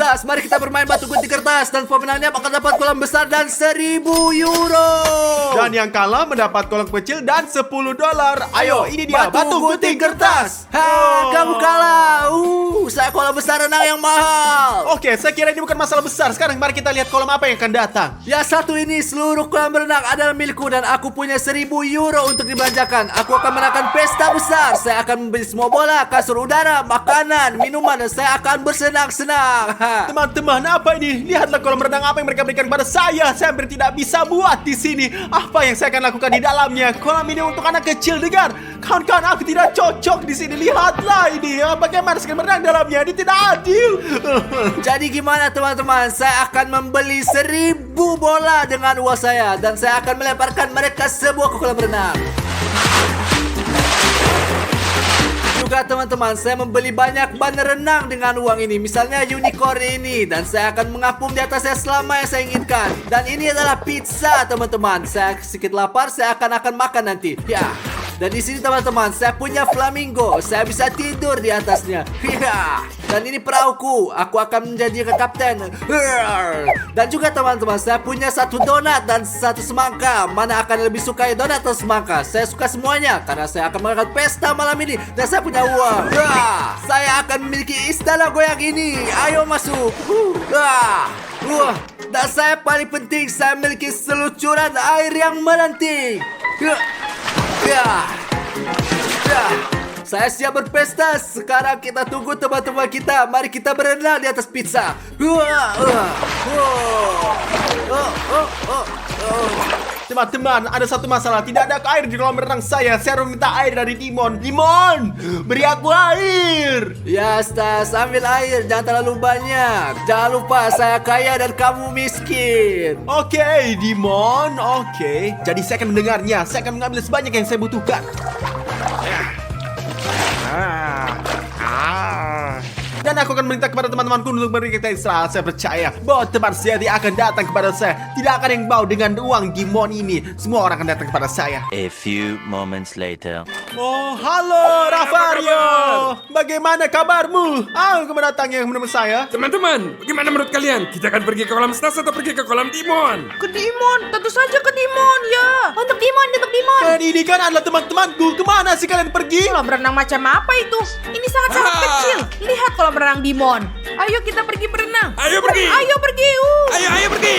Stas, mari kita bermain batu gunting kertas dan pemenangnya akan dapat kolam besar dan 1.000 euro. Dan yang kalah mendapat kolam kecil dan $10. Ayo, ini dia batu gunting kertas. Kamu kalah. Saya kolam besar renang yang mahal. Oke, saya kira ini bukan masalah besar. Sekarang mari kita lihat kolam apa yang akan datang. Ya, satu ini seluruh kolam renang adalah milikku dan aku punya 1.000 euro untuk dibelanjakan. Aku akan mengadakan pesta besar. Saya akan membeli semua bola, kasur udara, makanan, minuman, dan saya akan bersenang-senang. Teman-teman, apa ini? Lihatlah kolam renang apa yang mereka berikan kepada saya. Saya hampir tidak bisa buat di sini. Apa yang saya akan lakukan di dalamnya? Kolam ini untuk anak kecil, dengar. Kawan-kawan, aku tidak cocok di sini. Lihatlah ini. Bagaimana saya berenang dalamnya? Ini tidak adil. Jadi gimana teman-teman? Saya akan membeli 1.000 bola dengan uang saya dan saya akan melemparkan mereka sebuah ke kolam renang. Juga teman-teman, saya membeli banyak ban renang dengan uang ini. Misalnya unicorn ini. Dan saya akan mengapung di atasnya selama yang saya inginkan. Dan ini adalah pizza teman-teman. Saya sedikit lapar, saya akan makan nanti. Ya. Dan di sini teman-teman, saya punya flamingo. Saya bisa tidur di atasnya. Ya. Dan ini perahuku. Aku akan menjadi kapten. Dan juga teman-teman, saya punya satu donat dan satu semangka. Mana akan lebih suka donat atau semangka? Saya suka semuanya karena saya akan melakukan pesta malam ini. Dan saya punya uang. Saya akan memiliki istana goyang ini. Ayo masuk. Dan saya paling penting, saya memiliki selucuran air yang melenting. Saya siap berpesta. Sekarang kita tunggu teman-teman kita. Mari kita berenang di atas pizza. Teman-teman, ada satu masalah. Tidak ada air di kolam renang saya. Saya harus minta air dari Dimon. Dimon, beri aku air. Ya, Stas, ambil air. Jangan terlalu banyak. Jangan lupa, saya kaya dan kamu miskin. Oke, Dimon. Oke. Jadi saya akan mendengarnya. Saya akan mengambil sebanyak yang saya butuhkan. Dan aku akan minta kepada teman-temanku untuk memberi kita istirahat. Saya percaya bahwa teman sejati akan datang kepada saya. Tidak akan yang bau dengan uang Dimon ini. Semua orang akan datang kepada saya. A few moments later. Oh, halo Ravario. Bagaimana kabarmu? Kamu datang yang menemui saya. Teman-teman, bagaimana menurut kalian? Kita akan pergi ke kolam Stas atau pergi ke kolam Dimon? Ke Dimon, tentu saja ke Dimon ya. Untuk Dimon. Dan ini kan adalah teman-temanku. Kemana sih kalian pergi? Kolam renang macam apa itu? Ini sangat kecil. Lihat kolam renang Dimon. Ayo kita pergi berenang. Ayo pergi. Ayo pergi. Ayo pergi.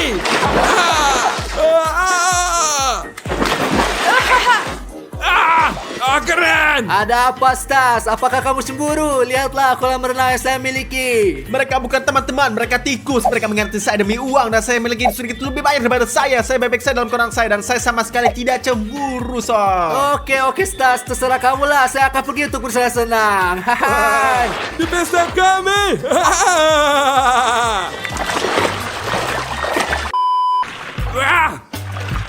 Keren. Ada apa, Stas? Apakah kamu cemburu? Lihatlah kolam renang yang saya miliki. Mereka bukan teman-teman, mereka tikus. Mereka mengganti saya demi uang dan saya memiliki sedikit lebih banyak daripada saya. Saya bebek saya dalam kolam saya dan saya sama sekali tidak cemburu, Sob. Oke, Stas. Terserah kamu lah. Saya akan pergi untuk bersenang-senang. Di pesta kami. Wah.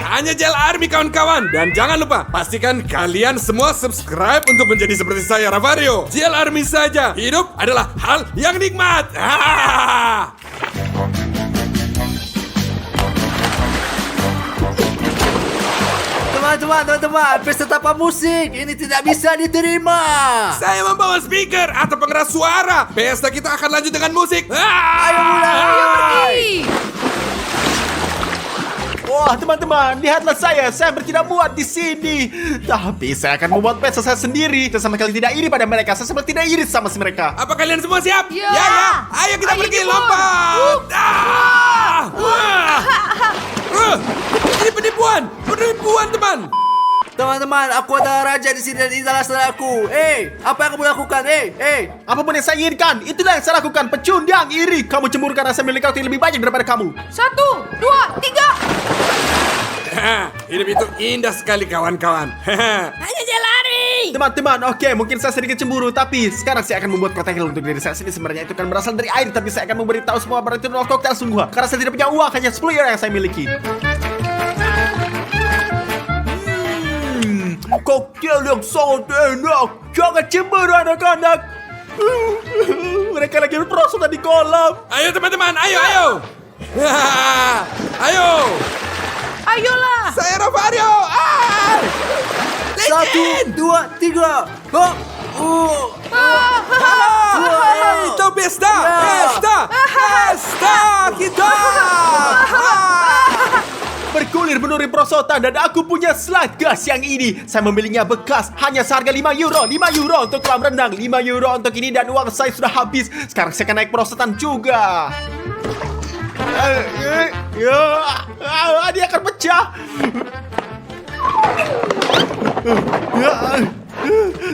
Hanya Gel Army kawan-kawan. Dan jangan lupa, pastikan kalian semua subscribe untuk menjadi seperti saya, Ravario. Gel Army saja. Hidup adalah hal yang nikmat. Teman-teman, pesta tanpa musik ini tidak bisa diterima. Saya membawa speaker atau pengeras suara. Pesta kita akan lanjut dengan musik. Ayo mulai. Pergi. Wah, teman-teman, lihatlah saya tidak muat di sini. Tapi saya akan membuat pesta saya sendiri. Saya sama sekali tidak iri pada mereka. Saya sama tidak iri sama mereka. Apa kalian semua siap? Ya. Ayo kita pergi Dimon. lompat. Ini penipuan, teman. Teman-teman, aku adalah raja di sini dan inilah saudaraku. Apa yang kamu lakukan? Apapun yang saya inginkan, itulah yang saya lakukan. Pecundang, iri. Kamu cemburu karena saya memiliki waktu yang lebih banyak daripada kamu. 1, 2, 3. Hidup itu indah sekali, kawan-kawan. Hanya Jelari. Teman-teman, oke, mungkin saya sedikit cemburu, tapi sekarang saya akan membuat koktele untuk diri saya sendiri. Sebenarnya itu kan berasal dari air, tapi saya akan memberitahu semua orang itu adalah koktel sungguh. Karena saya tidak punya uang, hanya 10 euro yang saya miliki. Koktel yang sangat enak. Jangan cemburu anak-anak. Mereka lagi berproses di kolam. Ayo teman-teman, ayo. Ayo. Ayolah. Saya Ravario. 1, 2, 3. Itu pesta. kalori perosotan dan aku punya slide gas yang ini. Saya membelinya bekas hanya seharga 5 euro. 5 euro untuk kolam renang, 5 euro untuk ini dan uang saya sudah habis. Sekarang saya akan naik perosotan juga. Dia akan pecah.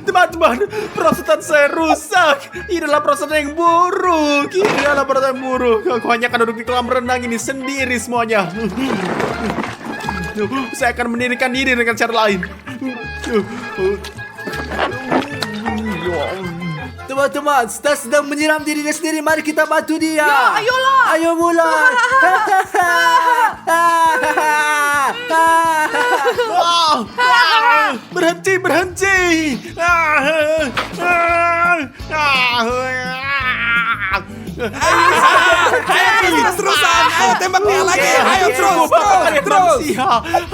Teman-teman, perosotan saya rusak. Ini adalah perosotan yang buruk. Aku hanya akan duduk di kolam renang ini sendiri semuanya. Saya akan mendirikan diri dengan cara lain. Teman-teman, Stas sedang menyiram dirinya sendiri. Mari kita bantu dia. Ya, ayolah. Ayo mulai. Berhenti. Terus-terusan. Ayo tembak dia lagi. Ayo terus.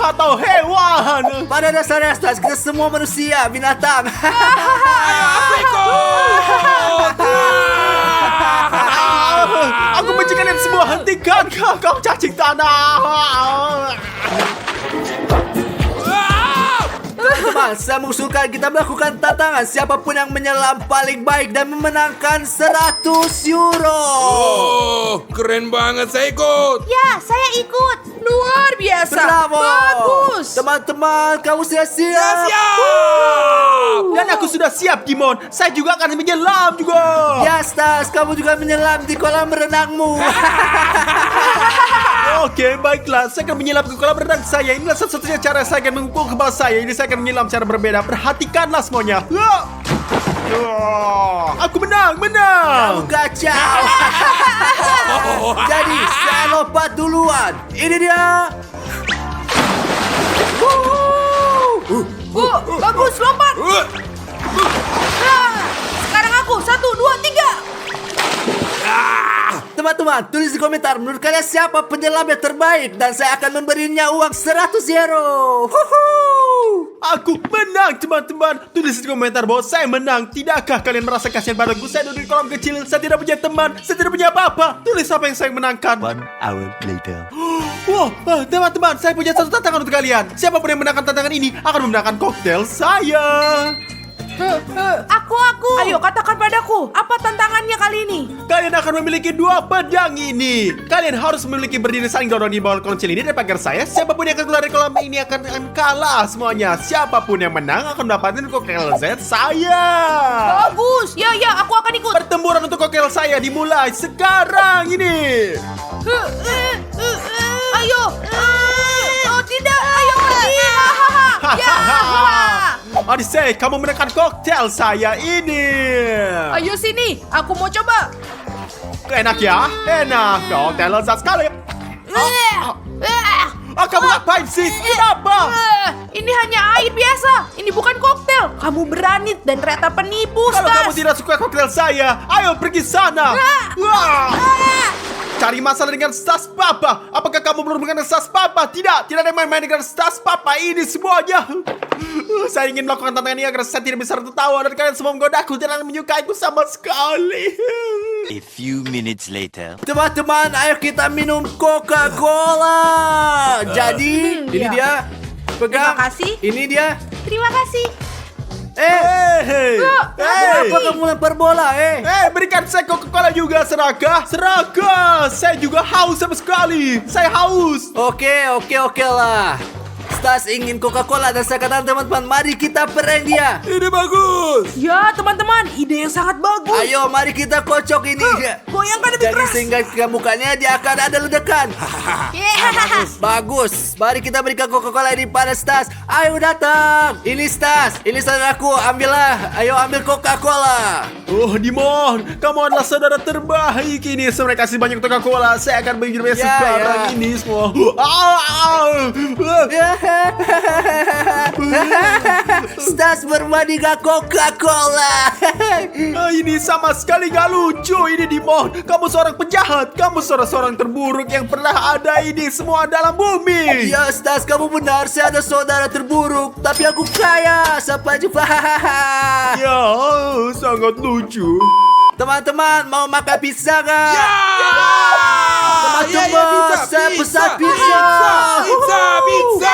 Atau hewan. Pada dasarnya Stas, kita semua manusia, binatang. Aku ikut. Aku benci kalian semua. Hentikan kau cacing tanah. Teman-teman, saya mengusulkan kita melakukan tantangan. Siapapun yang menyelam paling baik dan memenangkan 100 euro. Oh, keren banget. Saya ikut. Ya, saya ikut. Luar biasa. Bravo. Bagus. Teman-teman, kamu sudah siap? Siap. Dan aku sudah siap, Dimon. Saya juga akan menyelam juga. Ya, Stas, kamu juga menyelam di kolam renangmu. Oke, baiklah. Saya akan menyelam ke kolam renang saya. Inilah satu-satunya cara saya akan mengukur kepala saya. Ini saya akan menyelam secara berbeda. Perhatikanlah semuanya. Aku menang. Kamu kacau. Jadi, saya lompat duluan. Ini dia. Bagus, lompat. Sekarang aku. 1, 2, 3. Teman-teman, tulis di komentar menurut kalian siapa penyelam yang terbaik dan saya akan memberinya uang 100 euro. Aku menang, teman-teman. Tulis di komentar bahwa saya menang. Tidakkah kalian merasa kasihan padaku? Saya duduk di kolam kecil. Saya tidak punya teman. Saya tidak punya apa-apa. Tulis apa yang saya menangkan. 1 hour later. Wow, teman-teman, saya punya satu tantangan untuk kalian. Siapapun yang menangkan tantangan ini akan memenangkan koktail saya. Aku. Ayo, katakan padaku. Apa tantangannya kali ini? Kalian akan memiliki 2 pedang ini. Kalian harus memiliki berdiri saling dorong di bawah kolam kecil ini dan pagar saya. Siapapun yang akan keluar dari kolam ini akan kalah semuanya. Siapapun yang menang akan mendapatkan koktail Z saya. Bagus. Ya, aku akan ikut. Pertempuran untuk koktail saya dimulai sekarang ini. Ayo. Oh, tidak. Ayo pergi. Ya. Odyssey, kamu menekan koktail saya ini. Ayo sini. Aku mau coba. Enak ya? Enak. Koktail lezat sekali. Kamu ngapain sih? Kenapa? Ini hanya air biasa. Ini bukan koktail. Kamu berani dan ternyata penipu, Kalau kamu Stas. tidak suka koktail saya, ayo pergi sana. Wah. Cari masalah dengan Stas Papa. Apakah kamu belum dengan Stas Papa? Tidak ada yang main-main dengan Stas Papa ini semuanya. Saya ingin melakukan tantangan ini agar saya tidak bisa tertawa dan kalian semua menggodaku dan menyukaiku sama sekali. A few minutes later. Teman-teman, ayo kita minum Coca-Cola. Jadi, ini ya. dia. Pegang. Terima kasih. Ini dia. Terima kasih. Hey. Kenapa kamu lempar bola, Berikan saya Coca-Cola juga, Seraka. Saya juga haus sama sekali. Saya haus. Oke lah. Stas ingin Coca-Cola dan saya katakan teman-teman, mari kita prank dia. Ini bagus. Ya, teman-teman. Ide yang sangat bagus. Ayo, mari kita kocok ini. Goyangkan lebih Jadi keras. sehingga ke mukanya dia akan ada ledakan. Bagus. Mari kita berikan Coca-Cola ini pada Stas. Ayo datang. Ini Stas. Ini saudaraku. Ambillah. Ayo ambil Coca-Cola. Oh, Dimon, kamu adalah saudara terbaik ini. Saya kasih banyak Coca-Cola. Saya akan bagi sekarang ini semua. Stas berbanding Coca-Cola. Ini sama sekali gak lucu. Ini Dimon, kamu seorang penjahat. Kamu seorang terburuk yang pernah ada ini semua dalam bumi. Ya Stas, kamu benar. Saya ada saudara terburuk, tapi aku kaya. Sampai jumpa. Ya, sangat lucu. Teman-teman, mau makan pizza gak? Ya. Teman-teman, saya pesan pizza. Pizza.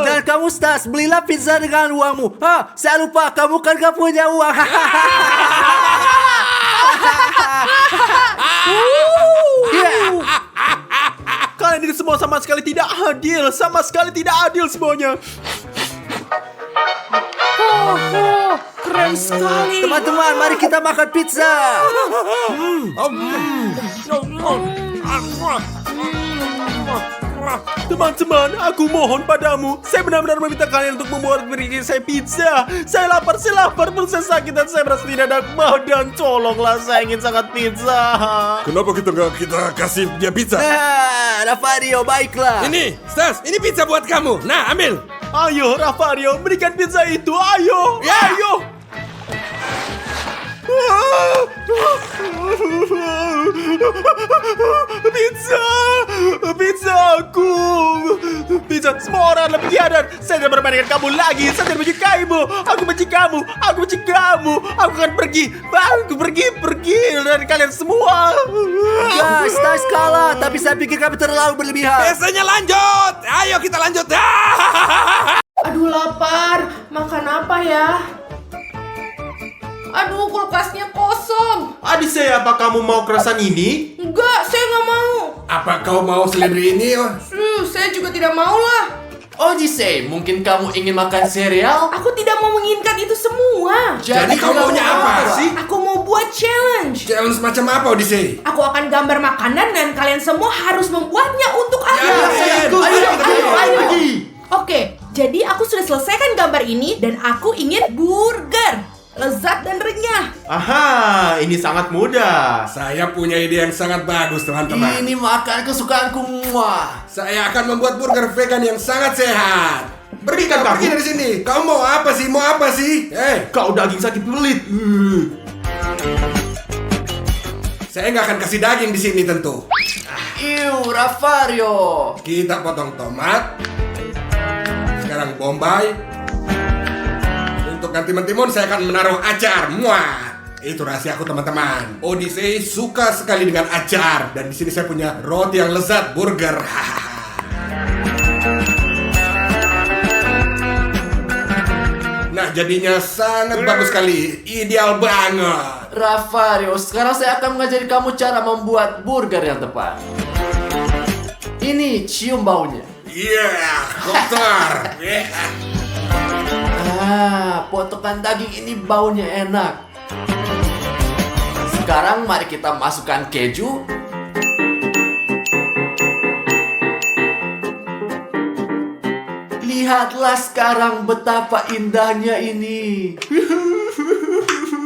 Dan kamu Stas, belilah pizza dengan uangmu. Saya lupa, kamu kan gak punya uang. Kalian ini semua sama sekali tidak adil. Sama sekali tidak adil semuanya. Keren sekali. Teman-teman, mari kita makan pizza. Teman-teman, aku mohon padamu. Saya benar-benar meminta kalian untuk beri saya pizza. Saya lapar, perut saya sakit dan saya merasa tidak ada mau. Dan tolonglah, saya ingin sangat pizza. Kenapa kita kasih dia pizza? Ravario, baiklah. Ini, Stas, ini pizza buat kamu. Nah, ambil. Ayo, Ravario, berikan pizza itu. Ayo, Ya. ayo. Pizza aku. Pizza, semua orang adalah pengkhianat. Saya tidak bermain dengan kamu lagi. Saya tidak menyukaimu. Aku benci kamu. Aku benci kamu. Aku akan pergi. Aku pergi dari kalian semua. Guys, Stas kalah, tapi saya pikir kami terlalu berlebihan. Biasanya lanjut. Ayo kita lanjut. Aduh, lapar. Makan apa ya? Aduh, kulkasnya kosong. Adik saya, apa kamu mau kerasan ini? Enggak, saya nggak mau. Apa kau mau seledri ini? Saya juga tidak mau lah. Odyssey, mungkin kamu ingin makan sereal? Aku tidak mau menginginkan itu semua. Jadi kau maunya apa sih? Aku mau buat challenge. Challenge macam apa, Odyssey? Aku akan gambar makanan dan kalian semua harus membuatnya untuk aku. saya ikut. Ayo. Oke, jadi aku sudah selesaikan gambar ini dan aku ingin burger. Lezat dan renyah. Aha, ini sangat mudah. Saya punya ide yang sangat bagus, teman-teman. Ini makan kesukaanku. Muah. Saya akan membuat burger vegan yang sangat sehat. Pergi kamu. dari sini. Kau mau apa sih? Mau apa sih? Kau daging sakit pelit. Saya nggak akan kasih daging di sini tentu. Ravario. Kita potong tomat. Sekarang bombay. Untuk ganti mentimun saya akan menaruh acar. Muah. Itu rahasia aku, teman-teman. Odyssey suka sekali dengan acar dan di sini saya punya roti yang lezat, burger. Nah, jadinya sangat bagus sekali. Ideal banget. Ravario, sekarang saya akan mengajari kamu cara membuat burger yang tepat. Ini, cium baunya. Kotor. Potongan daging ini baunya enak. Sekarang mari kita masukkan keju. Lihatlah sekarang betapa indahnya ini.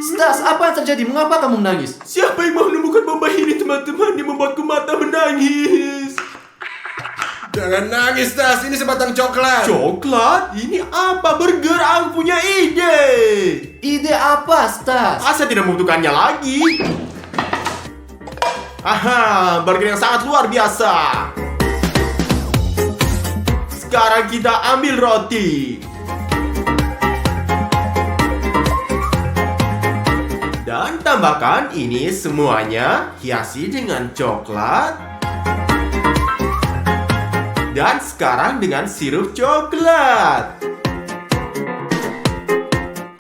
Stas, apa yang terjadi? Mengapa kamu menangis? Siapa yang mau menemukan bomba ini, teman-teman? Yang membuatku mata menangis. Jangan nangis, Tas. Ini sebatang coklat. Coklat? Ini apa? Burger, aku punya ide. Ide apa, Stas? Saya tidak membutuhkannya lagi. Aha, burger yang sangat luar biasa. Sekarang kita ambil roti. Dan tambahkan ini semuanya, hiasi dengan coklat. Dan sekarang dengan sirup coklat.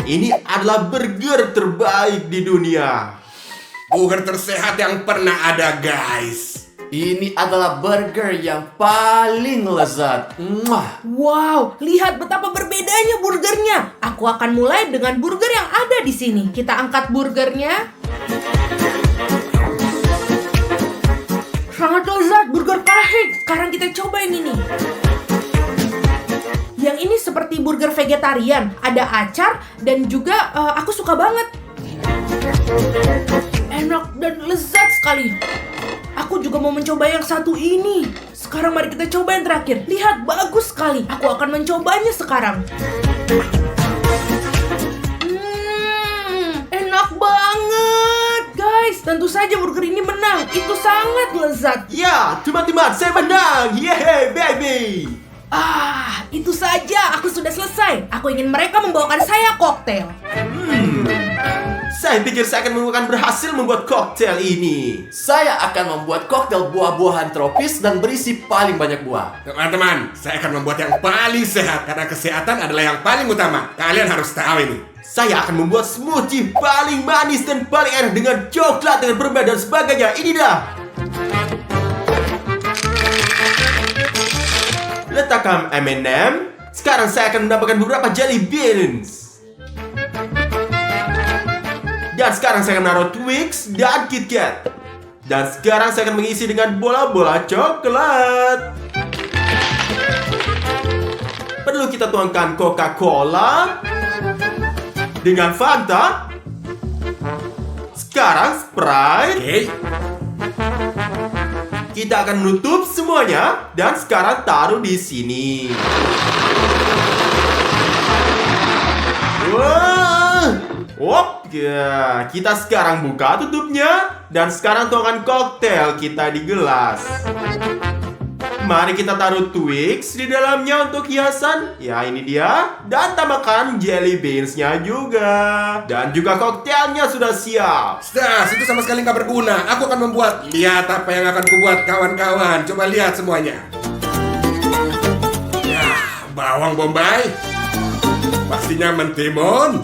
Ini adalah burger terbaik di dunia. Burger tersehat yang pernah ada, guys. Ini adalah burger yang paling lezat. Muah. Wow, lihat betapa berbedanya burgernya. Aku akan mulai dengan burger yang ada di sini. Kita angkat burgernya. Sangat lezat, burger kahik. Sekarang kita coba yang ini. Yang ini seperti burger vegetarian. Ada acar dan juga aku suka banget. Enak dan lezat sekali. Aku juga mau mencoba yang satu ini. Sekarang mari kita coba yang terakhir. Lihat, bagus sekali. Aku akan mencobanya sekarang. Enak banget, guys. Tentu saja burger ini menang. Itu sangat lezat. Ya, teman-teman, saya menang. Yeay, baby. Itu saja. Aku sudah selesai. Aku ingin mereka membawakan saya koktail. Saya pikir saya akan berhasil membuat koktail ini. Saya akan membuat koktail buah-buahan tropis dan berisi paling banyak buah. Teman-teman, saya akan membuat yang paling sehat karena kesehatan adalah yang paling utama. Kalian harus tahu ini. Saya akan membuat smoothie paling manis dan paling enak dengan coklat, dengan permen dan sebagainya. Ini dah. Letakkan M&M. Sekarang saya akan menambahkan beberapa jelly beans. Dan sekarang saya akan menaruh Twix dan KitKat. Dan sekarang saya akan mengisi dengan bola-bola coklat. Perlu kita tuangkan Coca-Cola dengan Fanta. Sekarang Sprite. Oke. Kita akan menutup semuanya dan sekarang taruh di sini. Wah! Oke, kita sekarang buka tutupnya dan sekarang tuangkan koktail kita di gelas. Mari kita taruh Twix di dalamnya untuk hiasan. Ya, ini dia. Dan tambahkan jelly beans-nya juga. Dan juga koktailnya sudah siap. Stas, itu sama sekali nggak berguna. Aku akan membuat. Lihat apa yang akan kubuat, kawan-kawan. Coba lihat semuanya. Ya, bawang bombay. Pastinya mentimun.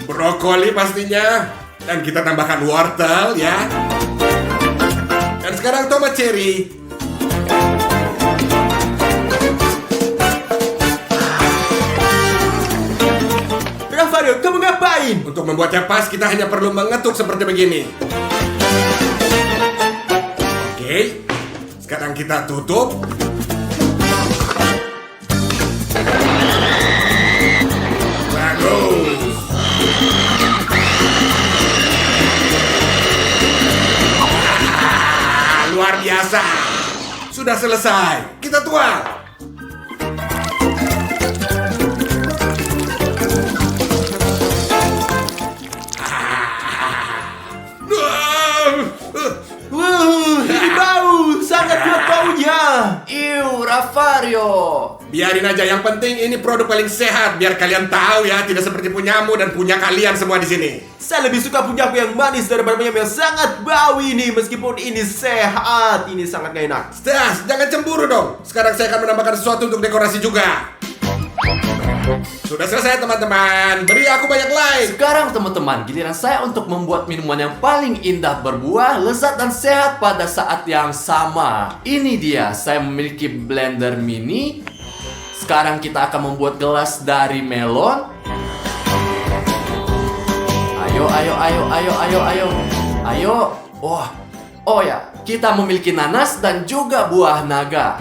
Brokoli pastinya. Dan kita tambahkan wortel ya. Dan sekarang tomat cherry. Ravario, kamu ngapain? Untuk membuatnya pas, kita hanya perlu mengetuk seperti begini. Oke. Sekarang kita tutup. Bagus. Luar biasa. Sudah selesai. Kita tuang. Ini bau, sangat kuat baunya. Iu, Ravario. Biarin aja, yang penting ini produk paling sehat. Biar kalian tahu ya, tidak seperti punyamu dan punya kalian semua di sini. Saya lebih suka punyaku yang manis daripada punyamu yang sangat bau ini. Meskipun ini sehat, ini sangat gak enak. Stas, jangan cemburu dong. Sekarang saya akan menambahkan sesuatu untuk dekorasi juga. Sudah selesai teman-teman. Beri aku banyak like. Sekarang teman-teman, giliran saya untuk membuat minuman yang paling indah berbuah, lezat dan sehat pada saat yang sama. Ini dia, saya memiliki blender mini. Sekarang kita akan membuat gelas dari melon. Ayo. Ayo. Oh ya, kita memiliki nanas dan juga buah naga.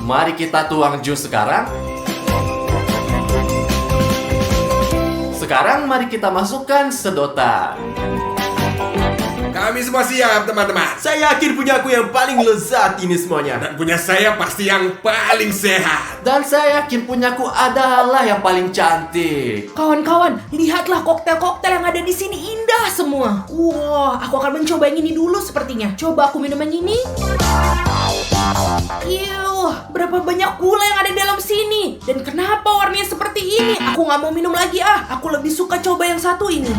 Mari kita tuang jus sekarang. Sekarang mari kita masukkan sedotan. Kami semua siap teman-teman. Saya yakin punyaku yang paling lezat ini semuanya. Dan punya saya pasti yang paling sehat. Dan saya yakin punyaku adalah yang paling cantik. Kawan-kawan, lihatlah koktail-koktail yang ada di sini indah semua. Wah, aku akan mencoba yang ini dulu sepertinya. Coba aku minum yang ini. Iuh, berapa banyak gula yang ada di dalam sini. Dan kenapa warnanya seperti ini? Aku nggak mau minum lagi ah. Aku lebih suka coba yang satu ini.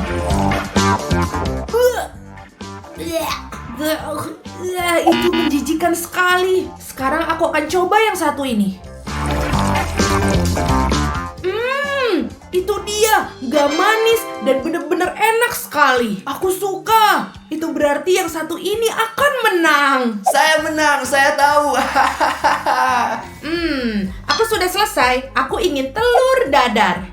Itu menjijikan sekali. Sekarang aku akan coba yang satu ini. Itu dia, gak manis dan bener-bener enak sekali. Aku suka. Itu berarti yang satu ini akan menang. Saya menang, saya tahu. Aku sudah selesai. Aku ingin telur dadar.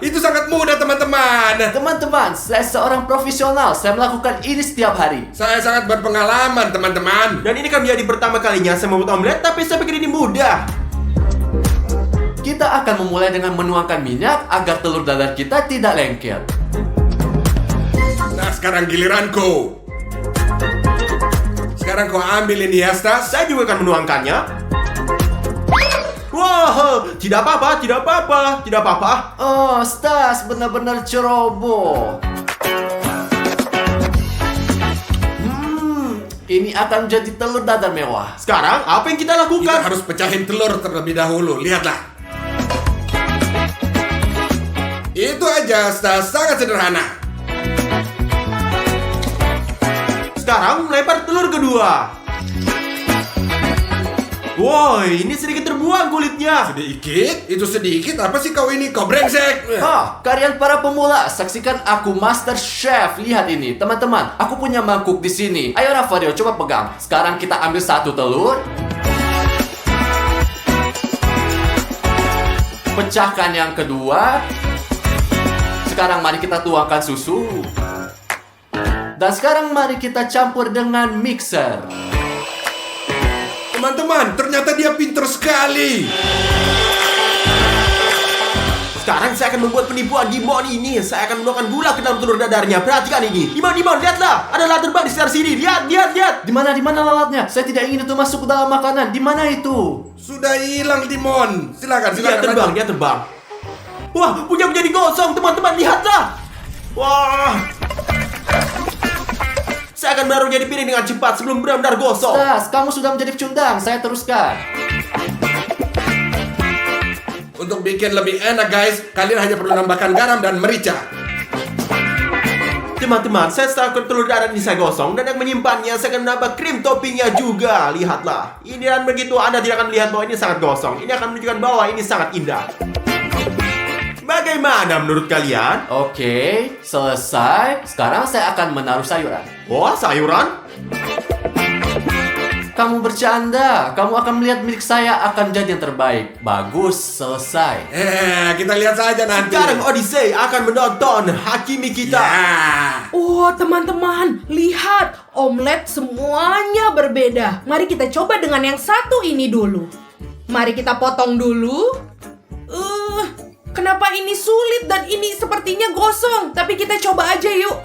Itu sangat mudah teman-teman. Teman-teman, saya seorang profesional. Saya melakukan ini setiap hari. Saya sangat berpengalaman teman-teman. Dan ini kan menjadi pertama kalinya saya membuat omelet, tapi saya pikir ini mudah. Kita akan memulai dengan menuangkan minyak agar telur dadar kita tidak lengket. Nah, sekarang giliranku. Sekarang kau ambil ini ya, Stas. Saya juga akan menuangkannya. Wow, tidak apa-apa. Oh, Stas benar-benar ceroboh. Ini akan menjadi telur dadar mewah. Sekarang apa yang kita Kita lakukan? harus pecahin telur terlebih dahulu. Lihatlah. Itu aja, sangat sederhana. Sekarang lempar telur kedua. Woi, ini sedikit terbuang kulitnya. Sedikit? Itu sedikit? Apa sih kau ini? Kau brengsek. Kalian para pemula, saksikan aku Master Chef. Lihat ini, teman-teman. Aku punya mangkuk di sini. Ayo Ravario, coba pegang. Sekarang kita ambil satu telur. Pecahkan yang kedua. Sekarang mari kita tuangkan susu. Dan sekarang mari kita campur dengan mixer. Teman-teman, ternyata dia pinter sekali. Sekarang saya akan membuat penipuan Dimon ini. Saya akan menuangkan gula ke dalam telur dadarnya. Perhatikan ini. Dimon, lihatlah. Ada lalat terbang di sekitar sini. Lihat. Di mana lalatnya? Saya tidak ingin itu masuk ke dalam makanan. Di mana itu? Sudah hilang, Dimon. Silakan. Dia terbang. Wah, punya menjadi gosong, teman-teman. Lihatlah. Wah. Saya akan menaruhnya di piring dengan cepat sebelum benar-benar gosong. Tas, kamu sudah menjadi pecundang. Saya teruskan. Untuk bikin lebih enak, guys, kalian hanya perlu nambahkan garam dan merica. Teman-teman, saya setelah telur dadar ini saya gosong dan yang menyimpannya saya akan menambah krim toppingnya juga. Lihatlah. Ini dan begitu Anda tidak akan melihat bahwa ini sangat gosong. Ini akan menunjukkan bahwa ini sangat indah. Bagaimana menurut kalian? Oke, selesai. Sekarang saya akan menaruh sayuran. Wah, sayuran? Kamu bercanda. Kamu akan melihat milik saya akan jadi yang terbaik. Bagus, selesai. Kita lihat saja nanti. Sekarang Odyssey akan menonton Hakimi kita. Ya. Oh, teman-teman, lihat. Omelet semuanya berbeda. Mari kita coba dengan yang satu ini dulu. Mari kita potong dulu. Kenapa ini sulit dan ini sepertinya gosong? Tapi kita coba aja yuk.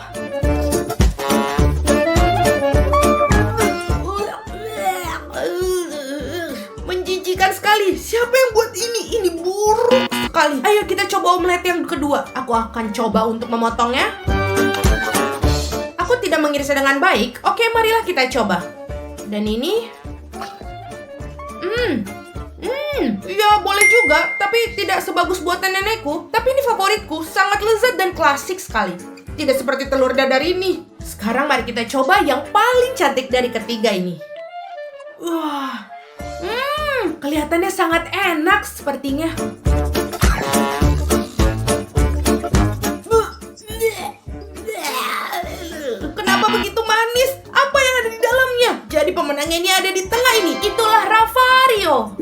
Menjijikan sekali. Siapa yang buat ini? Ini buruk sekali. Ayo kita coba omelet yang kedua. Aku akan coba untuk memotongnya. Aku tidak mengirisnya dengan baik. Oke, marilah kita coba. Dan ini. Ya boleh juga, tapi tidak sebagus buatan nenekku. Tapi ini favoritku, sangat lezat dan klasik sekali. Tidak seperti telur dadar ini. Sekarang mari kita coba yang paling cantik dari ketiga ini. Wah, kelihatannya sangat enak sepertinya. Kenapa begitu manis? Apa yang ada di dalamnya? Jadi pemenangnya ini ada di tengah ini. Itulah Ravario.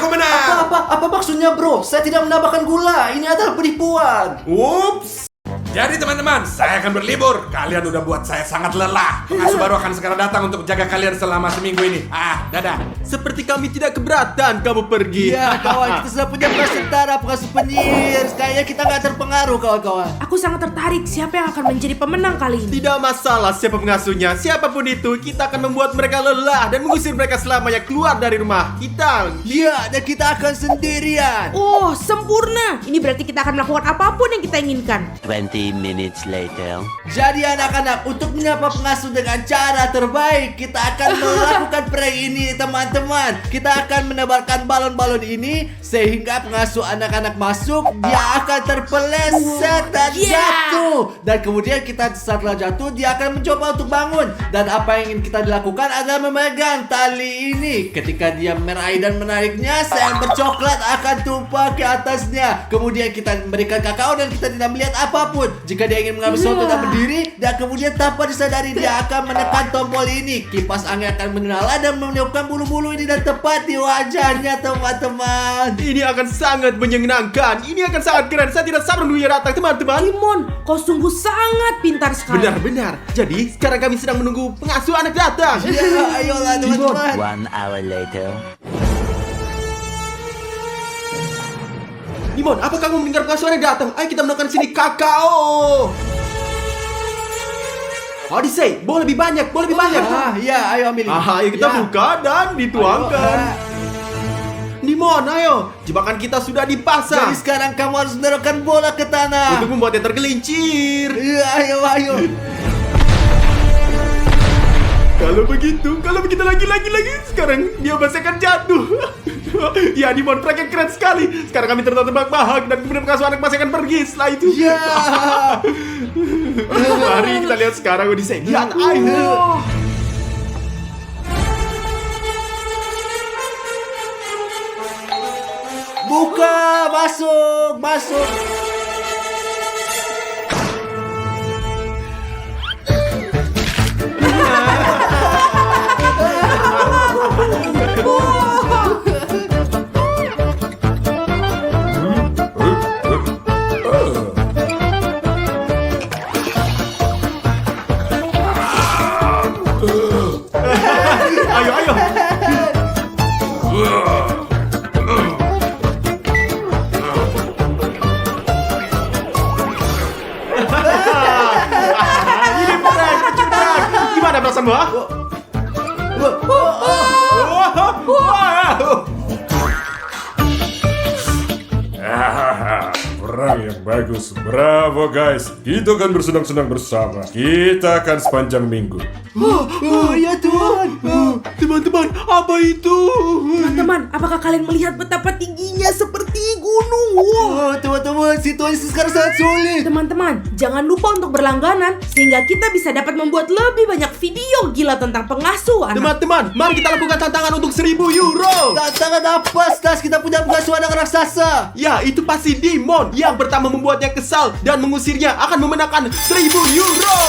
Aku menang. Apa maksudnya, bro? Saya tidak menambahkan gula. Ini adalah penipuan. Ups. Jadi teman-teman, saya akan berlibur. Kalian udah buat saya sangat lelah. Pengasuh baru akan segera datang untuk jaga kalian selama seminggu ini. Dadah. Seperti kami tidak keberatan kamu pergi. Iya, kawan. Kita sudah punya pengasuh penyihir. Kayaknya kita nggak terpengaruh, kawan-kawan. Aku sangat tertarik siapa yang akan menjadi pemenang kali ini. Tidak masalah siapa pengasuhnya, siapapun itu, kita akan membuat mereka lelah dan mengusir mereka selamanya keluar dari rumah kita. Iya, dan kita akan sendirian. Oh, sempurna. Ini berarti kita akan melakukan apapun yang kita inginkan. 20 minutes later. Jadi anak-anak, untuk menyapa pengasuh dengan cara terbaik, kita akan melakukan prank ini, teman-teman. Kita akan menebarkan balon-balon ini sehingga pengasuh anak-anak masuk, dia akan terpeleset dan jatuh. Dan kemudian kita setelah jatuh, dia akan mencoba untuk bangun. Dan apa yang ingin kita dilakukan adalah memegang tali ini. Ketika dia meraih dan menariknya, sayur bercoklat akan tumpah ke atasnya. Kemudian kita memberikan kakao dan kita tidak melihat apapun. Jika dia ingin mengambil sesuatu dan berdiri, dan kemudian tanpa disadari dia akan menekan tombol ini. Kipas angin akan menyala dan meniupkan bulu-bulu ini dan tepat di wajahnya, teman-teman. Ini akan sangat menyenangkan. Ini akan sangat keren. Saya tidak sabar menunggunya datang, teman-teman. Timon, kau sungguh sangat pintar sekali. Benar-benar. Jadi sekarang kami sedang menunggu pengasuh anak datang. Ya, ayolah teman-teman. 1 hour later. Dimon, apa kamu mendengar pengasuh anak datang? Ayo kita menemukan sini kakao. Odyssey, boleh lebih banyak, boleh lebih banyak. Iya, ayo ambil ini. Ayo kita Ya. buka dan dituangkan. Ayo, Dimon, ayo. Jebakan kita sudah dipasang. Jadi sekarang kamu harus mendorongkan bola ke tanah. Untuk membuatnya tergelincir. Iya, ayo. Kalau begitu lagi. Sekarang dia pasti akan jatuh. Ya, Dimon, prank yang keren sekali. Sekarang kami terbang-bahak dan kemudian pengasuh anak pasti akan pergi setelah itu. Ya. Mari kita lihat sekarang Odyssey. Lihat, ayo. Buka, masuk. Ayo. Ini prank. Gimana perasaanmu? Ha? Perang yang bagus. Bravo guys. Kita akan bersenang-senang bersama. Kita akan sepanjang minggu. Ya Tuhan. Teman-teman, apa itu? Teman-teman, apakah kalian melihat betapa tingginya seperti gunung? Oh, teman-teman, situasi sekarang sangat sulit. Teman-teman, jangan lupa untuk berlangganan sehingga kita bisa dapat membuat lebih banyak video gila tentang pengasuh anak. Teman-teman, mari kita lakukan tantangan untuk 1.000 euro. Tantangan apa, Stas? Kita punya pengasuh anak raksasa. Ya, itu pasti Dimon yang pertama membuatnya kesal dan mengusirnya akan memenangkan 1.000 euro.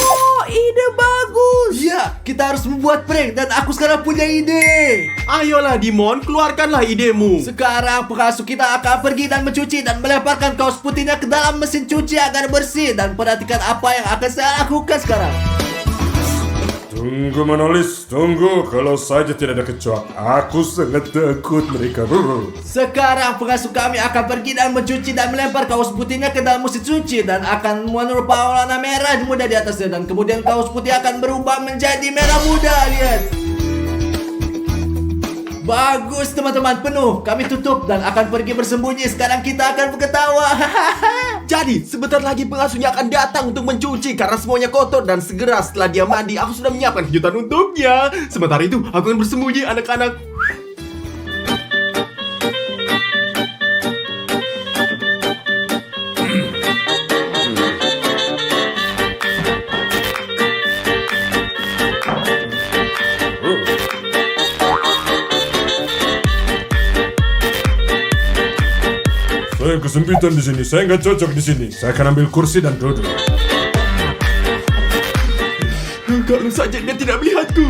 Oh, ide bagus. Ya, kita harus membuat prank dan aku sekarang punya ide. Ayolah Dimon, keluarkanlah idemu. Sekarang pengasuh kita akan pergi dan mencuci dan melemparkan kaos putihnya ke dalam mesin cuci agar bersih. Dan perhatikan apa yang akan saya lakukan sekarang. Tunggu Manolis, tunggu. Kalau saja tidak ada kecoak, aku sangat takut mereka. Sekarang pengasuh kami akan pergi dan mencuci dan melempar kaos putihnya ke dalam mesin cuci dan akan menyerupai warna merah muda di atasnya dan kemudian kaos putih akan berubah menjadi merah muda. Lihat. Bagus teman-teman, penuh. Kami tutup dan akan pergi bersembunyi. Sekarang kita akan berketawa. Jadi, sebentar lagi pengasuhnya akan datang untuk mencuci karena semuanya kotor dan segera setelah dia mandi, aku sudah menyiapkan kejutan untuknya. Sementara itu, aku akan bersembunyi anak-anak. Saya kesempitan di sini. Saya nggak cocok di sini. Saya akan ambil kursi dan duduk. Kalau saja dia tidak melihatku.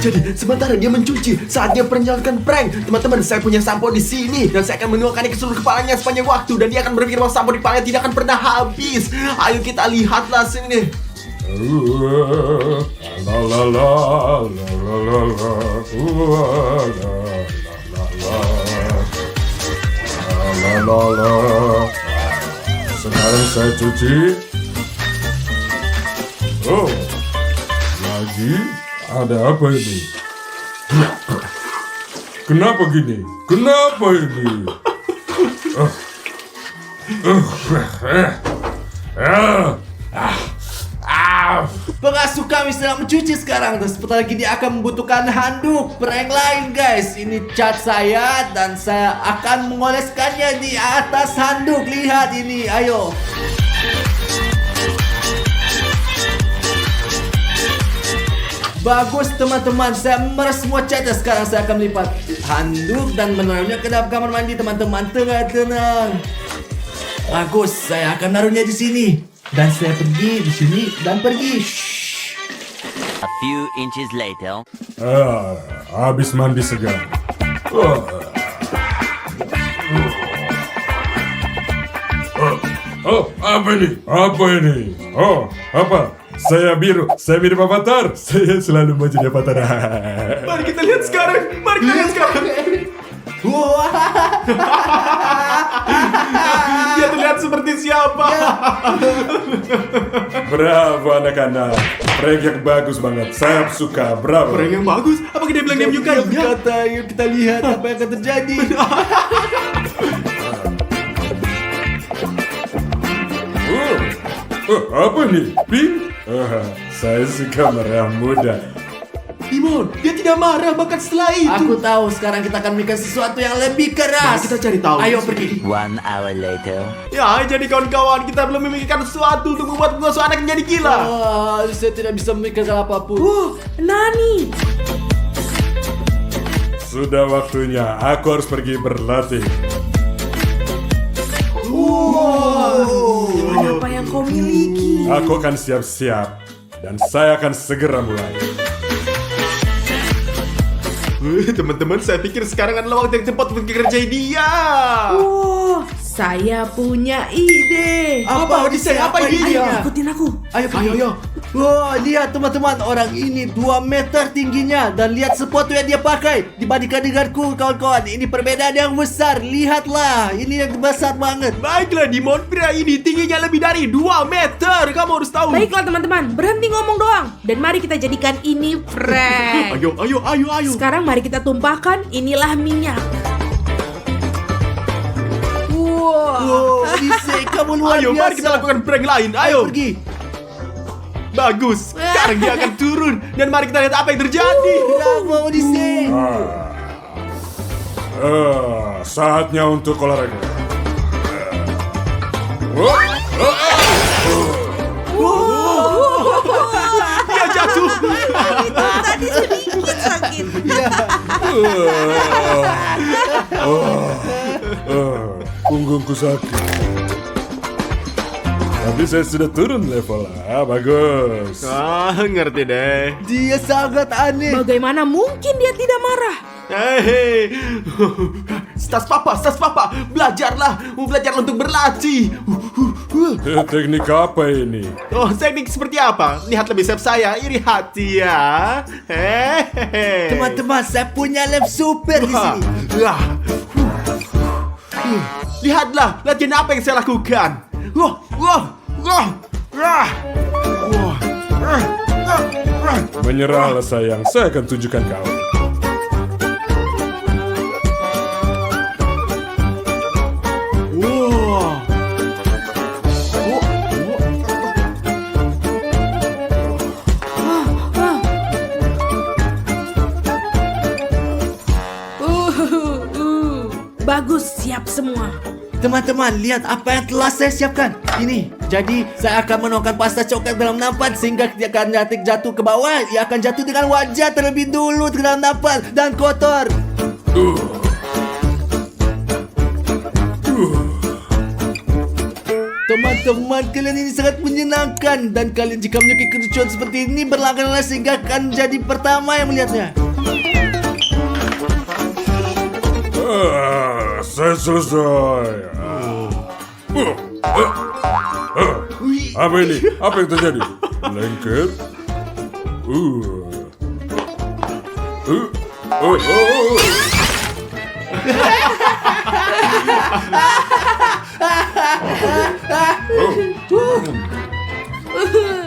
Jadi, sementara dia mencuci, saatnya menjalankan prank. Teman-teman, saya punya sampo di sini dan saya akan menuangkannya ke seluruh kepalanya sepanjang waktu dan dia akan berpikir bahwa sampo di kepalanya tidak akan pernah habis. Ayo kita lihatlah sini. La la la la la la la la la la. Sekarang saya cuci. Oh, lagi ada apa ini? Kenapa gini? Kenapa ini? Pengasuh kami sedang mencuci sekarang dan sebentar lagi dia akan membutuhkan handuk. Prank lain guys. Ini cat saya dan saya akan mengoleskannya di atas handuk. Lihat ini, ayo. Bagus teman-teman, saya memeras semua catnya. Sekarang saya akan melipat handuk dan menaruhnya ke dalam kamar mandi teman-teman. Tenang. Bagus, saya akan naruhnya di sini. Dan saya pergi di sini dan pergi. Shh. A few inches later. Habis mandi segar. Oh, apa ini? Apa ini? Oh, apa? Saya biru avatar. Saya selalu mau jadi avatar. Mari kita lihat sekarang. Dia terlihat seperti siapa? Bravo anak-anak. Prank yang bagus banget. Saya suka. Bravo. Orang yang bagus. Apakah dia bilang dia menyukainya? Berkata, yuk kita lihat apa yang akan terjadi. Oh, apa nih? Pink? Saya suka merah muda. Dimon, dia tidak marah bahkan setelah itu. Aku tahu sekarang kita akan memikirkan sesuatu yang lebih keras. Mari kita cari tahu. Ayo pergi. 1 hour later. Ya, jadi kawan-kawan, kita belum memikirkan sesuatu untuk membuat pengasuh anak menjadi gila. Saya tidak bisa memikirkan apapun. Nani. Sudah waktunya aku harus pergi berlatih. Apa yang kau miliki? Aku akan siap-siap dan saya akan segera mulai. Teman-teman, saya pikir sekarang adalah waktu yang tepat untuk kerjain dia. Oh, saya punya ide. Apa, Odyssey? Apa idenya? Ayo, ikutin aku. Ayo. Wah, lihat teman-teman, orang ini 2 meter tingginya dan lihat sepatu yang dia pakai dibandingkan denganku, kawan-kawan. Ini perbedaan yang besar. Lihatlah, ini yang besar banget. Baiklah, Dimon, pria ini tingginya lebih dari 2 meter. Kamu harus tahu. Baiklah teman-teman, berhenti ngomong doang. Dan mari kita jadikan ini prank. Ayo. Sekarang mari kita tumpahkan, inilah minyak. Wow, Odyssey, kamu luar Ayo, biasa. mari kita lakukan prank lain. Ayo. Pergi. Bagus. Sekarang dia akan turun dan mari kita lihat apa yang terjadi. Bravo, Odyssey. Saatnya untuk olahraga. Dia jatuh. Tadi sedikit sakit. Punggungku sakit. Tapi saya sudah turun level. Bagus. Ngerti deh. Dia sangat aneh. Bagaimana mungkin dia tidak marah? Hei, stas papa, belajarlah untuk berlatih. Teknik apa ini? Oh, teknik seperti apa? Lihat lebih siap saya, iri hati ya. Hehehe. Teman-teman, saya punya lab super di sini. Lihatlah, latihan apa yang saya lakukan. Menyerahlah sayang, saya akan tunjukkan kau. Bagus, siap semua. Teman-teman, lihat apa yang telah saya siapkan. Ini, jadi saya akan menuangkan pasta coklat dalam nampan sehingga dia akan jatuh ke bawah. Ia akan jatuh dengan wajah terlebih dulu ke dalam nampan dan kotor. Teman-teman, kalian ini sangat menyenangkan dan kalian jika menyukai kelucuan seperti ini berlangganan sehingga akan jadi pertama yang melihatnya. Saya selesai. Apa ini? Apa yang terjadi? Lengket?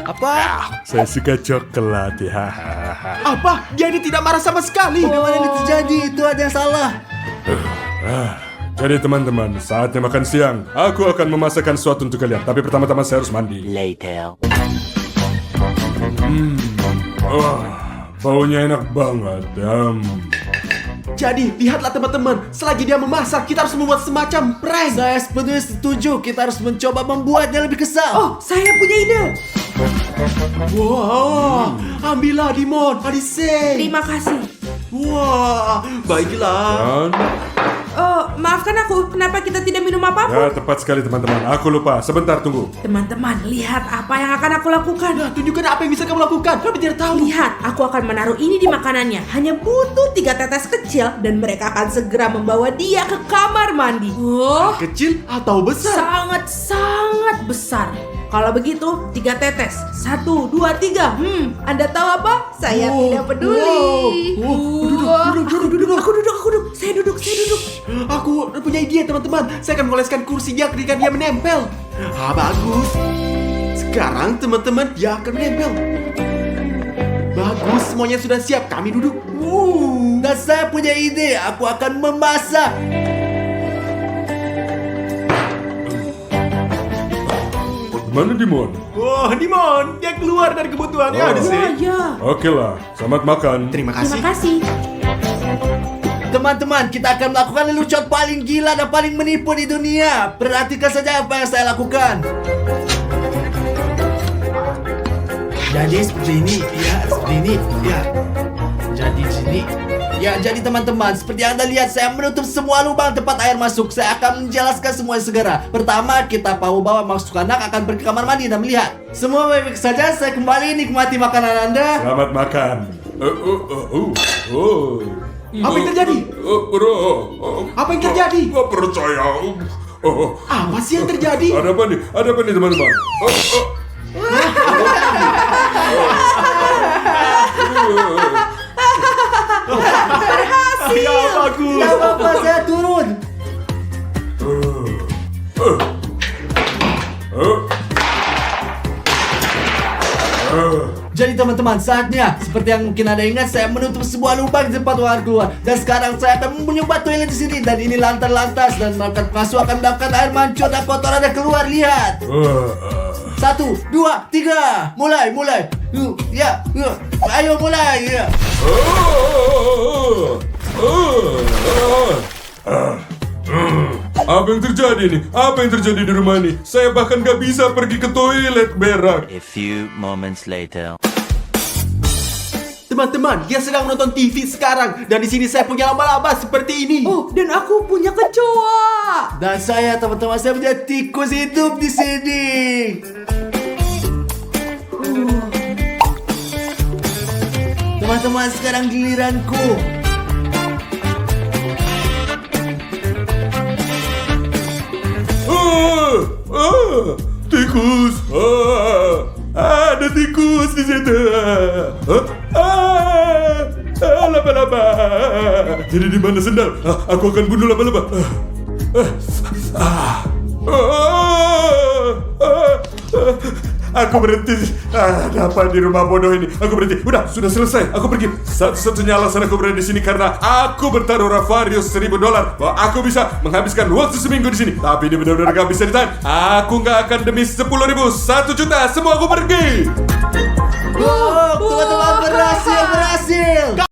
Apa? Saya suka coklat ya. Apa? Dia ini tidak marah sama sekali. Bagaimana ini terjadi? Itu ada yang salah. Jadi teman-teman, saatnya makan siang. Aku akan memasakkan sesuatu untuk kalian. Tapi pertama-tama saya harus mandi. Later. Baunya enak banget. Jadi, lihatlah teman-teman, selagi dia memasak, kita harus membuat semacam prank. Saya sepenuhnya setuju. Kita harus mencoba membuatnya lebih kesal. Oh, saya punya ide. Wah, ambillah Dimon, Odyssey. Terima kasih. Wah, baiklah. Dan, Oh, maafkan aku. Kenapa kita tidak minum ya apapun? tepat sekali teman-teman. Aku lupa. Sebentar tunggu. Teman-teman, lihat apa yang akan aku lakukan. Nah, tunjukkan apa yang bisa kamu lakukan. Kami tidak tahu. Lihat, aku akan menaruh ini di makanannya. Hanya butuh 3 tetes kecil dan mereka akan segera membawa dia ke kamar mandi. Oh, Kecil atau besar? sangat besar. Kalau begitu, 3 tetes. 1, 2, 3. Anda tahu apa? Saya Wow, tidak peduli. duduk. Aku duduk. Saya duduk. Aku punya ide, teman-teman. Saya akan mengoleskan kursinya ketika dia menempel. Bagus. Sekarang, teman-teman, dia akan menempel. Bagus, semuanya sudah siap. Kami duduk. Dan saya punya ide. Aku akan memasak. Mana Dimon? Wah, Dimon, dia keluar dari kebutuhannya Oh. di sini. Ya. Oke lah, selamat makan. Terima Terima kasih. kasih. Teman-teman, kita akan melakukan lelucon paling gila dan paling menipu di dunia. Perhatikan saja apa yang saya lakukan. Jadi seperti ini, ya, seperti ini, ya. Jadi di sini. Ya, jadi teman-teman, seperti yang Anda lihat, saya menutup semua lubang tempat air masuk. Saya akan menjelaskan semuanya segera. Pertama, kita tahu bahwa masuk anak akan pergi ke kamar mandi dan melihat. Semua baik-baik saja, saya kembali nikmati makanan Anda. Selamat makan. Apa yang terjadi? Apa yang terjadi? Gak percaya. Apa sih yang terjadi? Ada apa nih? Ada apa nih teman-teman? Ya, bagus. Ya Bapak, saya turun. Jadi teman-teman, saatnya seperti yang mungkin Anda ingat, saya menutup sebuah lubang di tempat uang keluar. Dan sekarang saya akan mencoba toilet di sini, dan ini lantas dan melakukan pengasuh akan mendapatkan air mancur dan kotoran yang keluar. Lihat. 1, 2, 3. Mulai. Ya. Ayo mulai. Ya. Apa yang terjadi nih? Apa yang terjadi di rumah ini? Saya bahkan gak bisa pergi ke toilet berak. A few moments later. Teman-teman, dia sedang menonton TV sekarang dan di sini saya punya laba-laba seperti ini. Oh, dan aku punya kecoa. Dan saya, teman-teman, saya punya tikus hidup di sini. Teman-teman, sekarang giliranku. Tikus. Ada tikus di situ. Laba-laba. Jadi di mana sendal? Aku akan bunuh laba-laba. Aku berhenti. Ada apa di rumah bodoh ini? Aku berhenti. Udah, sudah selesai. Aku pergi. Satu-satunya alasan aku berada di sini karena aku bertaruh Ravario $1.000 bahwa aku bisa menghabiskan waktu seminggu di sini. Tapi ini benar-benar gak bisa ditahan. Aku gak akan demi 10.000, 1 juta. Semua aku pergi. Teman-teman, berhasil.